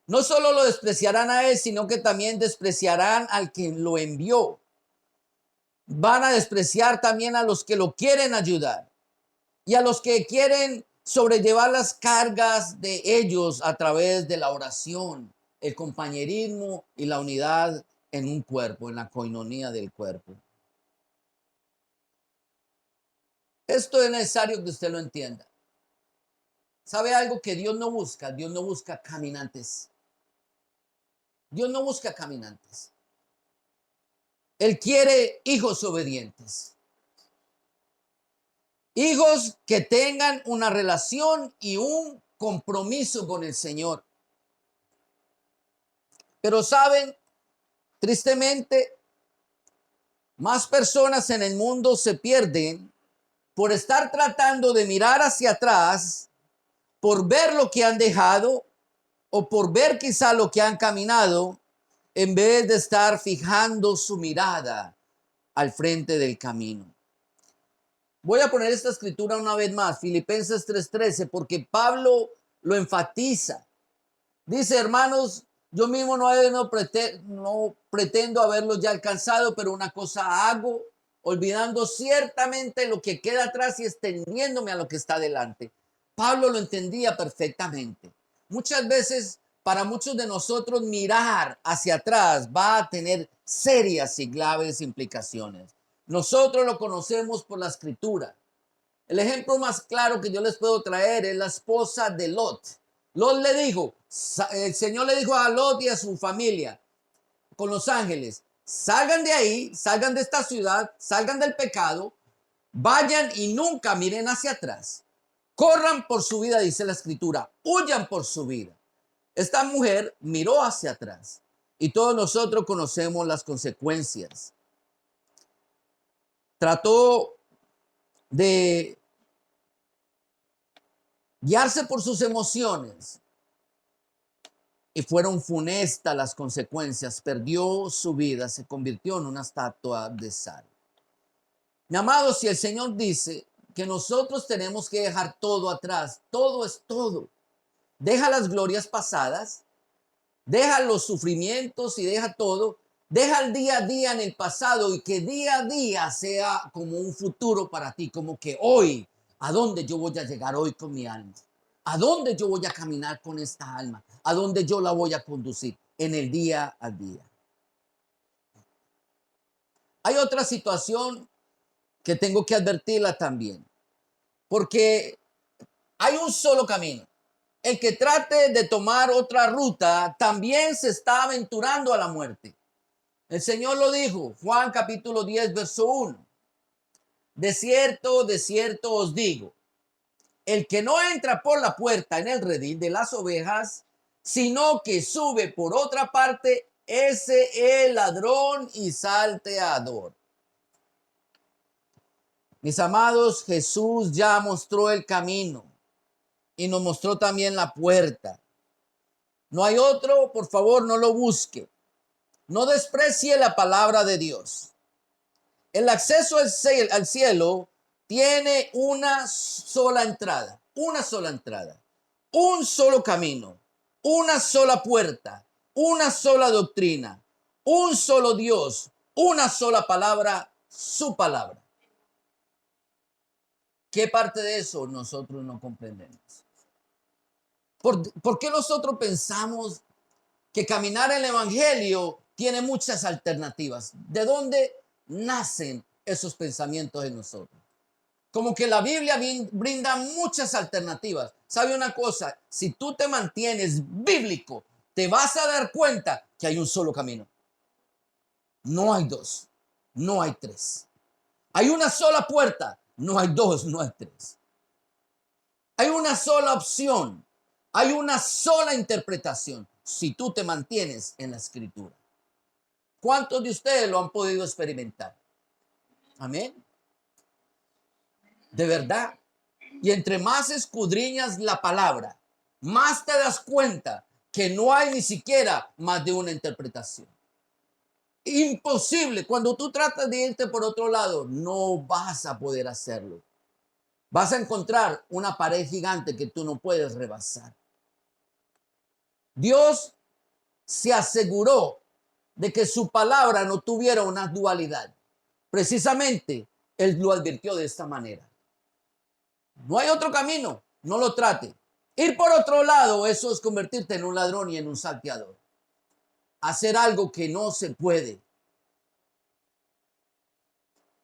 No solo lo despreciarán a Él, sino que también despreciarán al que lo envió. Van a despreciar también a los que lo quieren ayudar y a los que quieren sobrellevar las cargas de ellos a través de la oración, el compañerismo y la unidad en un cuerpo, en la coinonía del cuerpo. Esto es necesario que usted lo entienda. ¿Sabe algo que Dios no busca? Dios no busca caminantes. Dios no busca caminantes. Él quiere hijos obedientes. Hijos que tengan una relación y un compromiso con el Señor. Pero saben, tristemente, más personas en el mundo se pierden por estar tratando de mirar hacia atrás, por ver lo que han dejado o por ver quizá lo que han caminado, en vez de estar fijando su mirada al frente del camino. Voy a poner esta escritura una vez más, Filipenses 3:13, porque Pablo lo enfatiza. Dice, hermanos, yo mismo no pretendo haberlos ya alcanzado, pero una cosa hago, olvidando ciertamente lo que queda atrás y extendiéndome a lo que está delante. Pablo lo entendía perfectamente. Muchas veces, para muchos de nosotros, mirar hacia atrás va a tener serias y graves implicaciones. Nosotros lo conocemos por la escritura. El ejemplo más claro que yo les puedo traer es la esposa de Lot. Lot le dijo, el Señor le dijo a Lot y a su familia con los ángeles, salgan de ahí, salgan de esta ciudad, salgan del pecado, vayan y nunca miren hacia atrás. Corran por su vida, dice la escritura, huyan por su vida. Esta mujer miró hacia atrás y todos nosotros conocemos las consecuencias. Trató de guiarse por sus emociones y fueron funestas las consecuencias. Perdió su vida, se convirtió en una estatua de sal. Mi amado, si el Señor dice que nosotros tenemos que dejar todo atrás, todo es todo. Deja las glorias pasadas, deja los sufrimientos y deja todo. Deja el día a día en el pasado y que día a día sea como un futuro para ti, como que hoy, ¿a dónde yo voy a llegar hoy con mi alma? ¿A dónde yo voy a caminar con esta alma? ¿A dónde yo la voy a conducir? En el día a día. Hay otra situación que tengo que advertirla también, porque hay un solo camino. El que trate de tomar otra ruta también se está aventurando a la muerte. El Señor lo dijo, Juan capítulo 10, verso 1. De cierto os digo, el que no entra por la puerta en el redil de las ovejas, sino que sube por otra parte, ese es ladrón y salteador. Mis amados, Jesús ya mostró el camino y nos mostró también la puerta. No hay otro, por favor, no lo busque. No desprecie la palabra de Dios. El acceso al cielo tiene una sola entrada, un solo camino, una sola puerta, una sola doctrina, un solo Dios, una sola palabra, su palabra. ¿Qué parte de eso nosotros no comprendemos? ¿Por qué nosotros pensamos que caminar el evangelio tiene muchas alternativas? ¿De dónde nacen esos pensamientos en nosotros? Como que la Biblia brinda muchas alternativas. ¿Sabe una cosa? Si tú te mantienes bíblico, te vas a dar cuenta que hay un solo camino. No hay dos, no hay tres. Hay una sola puerta, no hay dos, no hay tres. Hay una sola opción, hay una sola interpretación si tú te mantienes en la escritura. ¿Cuántos de ustedes lo han podido experimentar? Amén. De verdad. Y entre más escudriñas la palabra, más te das cuenta que no hay ni siquiera más de una interpretación. Imposible. Cuando tú tratas de irte por otro lado, no vas a poder hacerlo. Vas a encontrar una pared gigante que tú no puedes rebasar. Dios se aseguró de que su palabra no tuviera una dualidad. Precisamente, Él lo advirtió de esta manera. No hay otro camino, no lo trate. Ir por otro lado, eso es convertirte en un ladrón y en un salteador. Hacer algo que no se puede.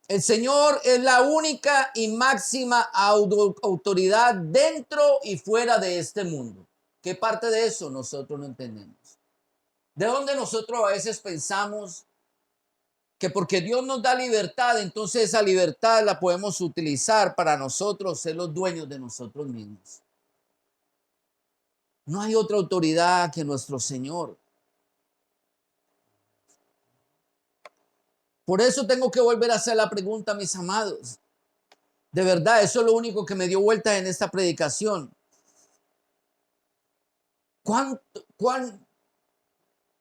El Señor es la única y máxima autoridad dentro y fuera de este mundo. ¿Qué parte de eso nosotros no entendemos? ¿De dónde nosotros a veces pensamos que porque Dios nos da libertad, entonces esa libertad la podemos utilizar para nosotros ser los dueños de nosotros mismos? No hay otra autoridad que nuestro Señor. Por eso tengo que volver a hacer la pregunta, mis amados. De verdad, eso es lo único que me dio vuelta en esta predicación. ¿Cuán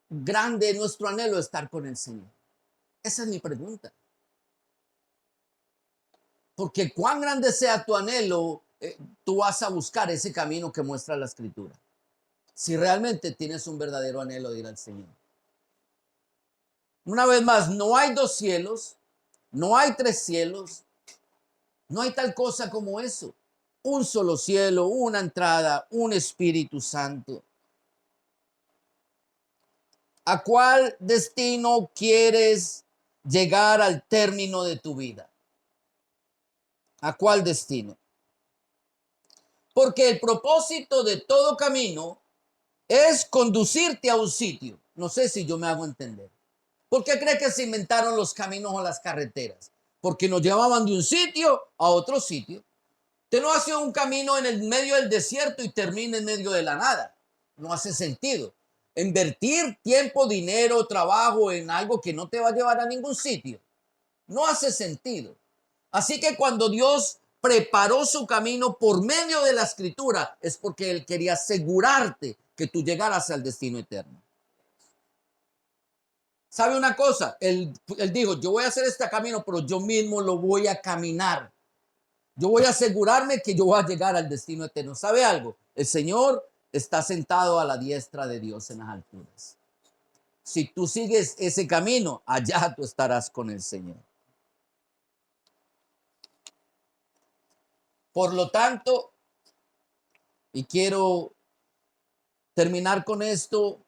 grande es nuestro anhelo de estar con el Señor? Esa es mi pregunta. Porque cuán grande sea tu anhelo, tú vas a buscar ese camino que muestra la Escritura. Si realmente tienes un verdadero anhelo de ir al Señor. Una vez más, no hay dos cielos, no hay tres cielos, no hay tal cosa como eso. Un solo cielo, una entrada, un Espíritu Santo. ¿A cuál destino quieres llegar al término de tu vida? ¿A cuál destino? Porque el propósito de todo camino es conducirte a un sitio. No sé si yo me hago entender. ¿Por qué cree que se inventaron los caminos o las carreteras? Porque nos llevaban de un sitio a otro sitio. Usted no hace un camino en el medio del desierto y termina en medio de la nada. No hace sentido. Invertir tiempo, dinero, trabajo en algo que no te va a llevar a ningún sitio. No hace sentido. Así que cuando Dios preparó su camino por medio de la escritura, es porque Él quería asegurarte que tú llegaras al destino eterno. ¿Sabe una cosa? Él dijo, yo voy a hacer este camino, pero yo mismo lo voy a caminar. Yo voy a asegurarme que yo voy a llegar al destino eterno. ¿Sabe algo? El Señor está sentado a la diestra de Dios en las alturas. Si tú sigues ese camino, allá tú estarás con el Señor. Por lo tanto, y quiero terminar con esto,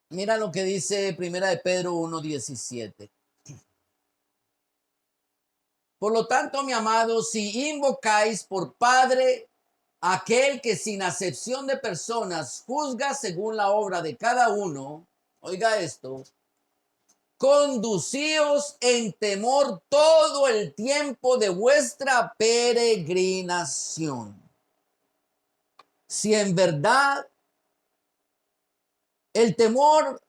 mira lo que dice Primera de Pedro 1:17. Por lo tanto, mi amado, si invocáis por Padre aquel que sin acepción de personas juzga según la obra de cada uno, oiga esto, conducíos en temor todo el tiempo de vuestra peregrinación. Si en verdad el temor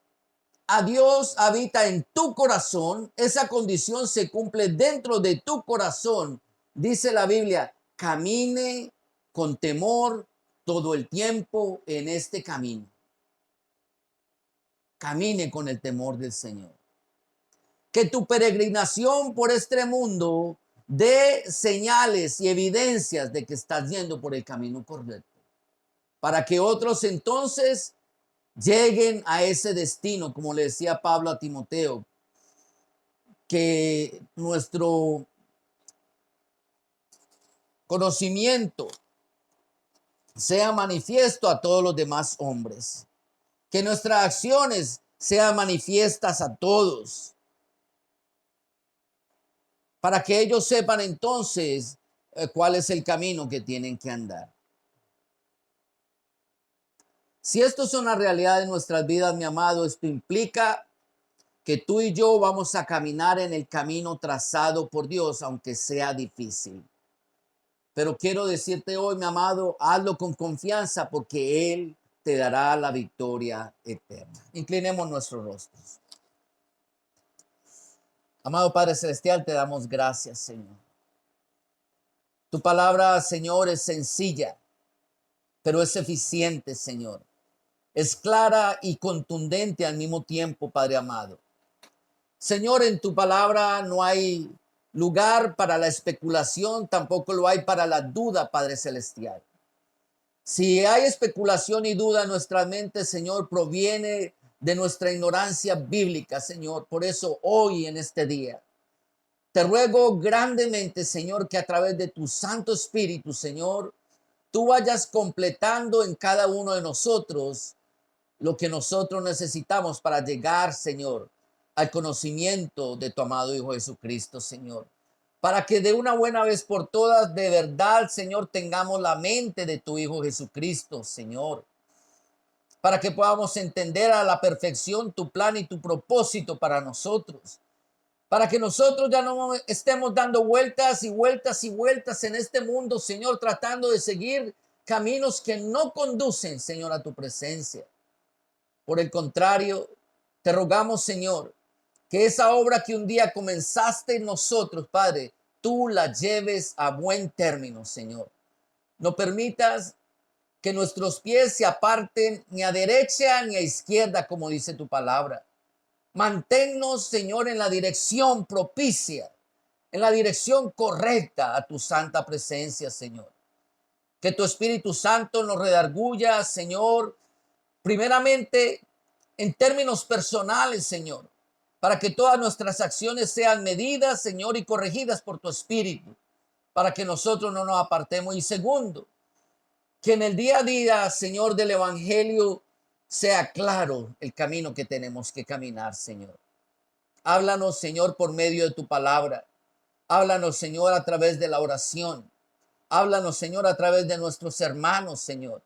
a Dios habita en tu corazón, esa condición se cumple dentro de tu corazón. Dice la Biblia, camine con temor todo el tiempo en este camino. Camine con el temor del Señor. Que tu peregrinación por este mundo dé señales y evidencias de que estás yendo por el camino correcto. Para que otros entonces lleguen a ese destino, como le decía Pablo a Timoteo, que nuestro conocimiento sea manifiesto a todos los demás hombres, que nuestras acciones sean manifiestas a todos, para que ellos sepan entonces cuál es el camino que tienen que andar. Si esto es una realidad de nuestras vidas, mi amado, esto implica que tú y yo vamos a caminar en el camino trazado por Dios, aunque sea difícil. Pero quiero decirte hoy, mi amado, hazlo con confianza porque Él te dará la victoria eterna. Inclinemos nuestros rostros. Amado Padre Celestial, te damos gracias, Señor. Tu palabra, Señor, es sencilla, pero es eficiente, Señor. Es clara y contundente al mismo tiempo, Padre amado. Señor, en tu palabra no hay lugar para la especulación, tampoco lo hay para la duda, Padre Celestial. Si hay especulación y duda en nuestra mente, Señor, proviene de nuestra ignorancia bíblica, Señor. Por eso hoy en este día te ruego grandemente, Señor, que a través de tu Santo Espíritu, Señor, tú vayas completando en cada uno de nosotros lo que nosotros necesitamos para llegar, Señor, al conocimiento de tu amado Hijo Jesucristo, Señor. Para que de una buena vez por todas, de verdad, Señor, tengamos la mente de tu Hijo Jesucristo, Señor. Para que podamos entender a la perfección tu plan y tu propósito para nosotros. Para que nosotros ya no estemos dando vueltas y vueltas y vueltas en este mundo, Señor, tratando de seguir caminos que no conducen, Señor, a tu presencia. Por el contrario, te rogamos, Señor, que esa obra que un día comenzaste en nosotros, Padre, tú la lleves a buen término, Señor. No permitas que nuestros pies se aparten ni a derecha ni a izquierda, como dice tu palabra. Manténnos, Señor, en la dirección propicia, en la dirección correcta a tu santa presencia, Señor. Que tu Espíritu Santo nos redarguya, Señor, primeramente en términos personales, Señor, para que todas nuestras acciones sean medidas, Señor, y corregidas por tu Espíritu, para que nosotros no nos apartemos. Y segundo, que en el día a día, Señor, del Evangelio sea claro el camino que tenemos que caminar, Señor. Háblanos, Señor, por medio de tu palabra. Háblanos, Señor, a través de la oración. Háblanos, Señor, a través de nuestros hermanos, Señor.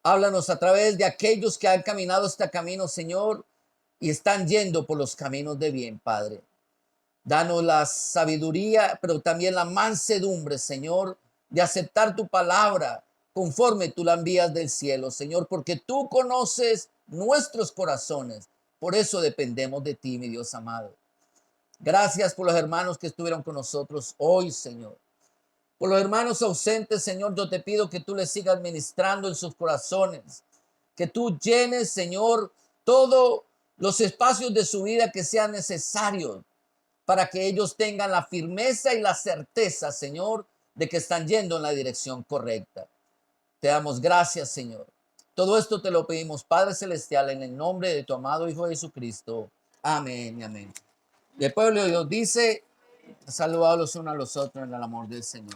Háblanos a través de aquellos que han caminado este camino, Señor, y están yendo por los caminos de bien, Padre. Danos la sabiduría, pero también la mansedumbre, Señor, de aceptar tu palabra conforme tú la envías del cielo, Señor, porque tú conoces nuestros corazones. Por eso dependemos de ti, mi Dios amado. Gracias por los hermanos que estuvieron con nosotros hoy, Señor. Por los hermanos ausentes, Señor, yo te pido que tú les sigas ministrando en sus corazones. Que tú llenes, Señor, todos los espacios de su vida que sean necesarios para que ellos tengan la firmeza y la certeza, Señor, de que están yendo en la dirección correcta. Te damos gracias, Señor. Todo esto te lo pedimos, Padre Celestial, en el nombre de tu amado Hijo Jesucristo. Amén y amén. Y el pueblo de Dios dice, saludados los unos a los otros en el amor del Señor.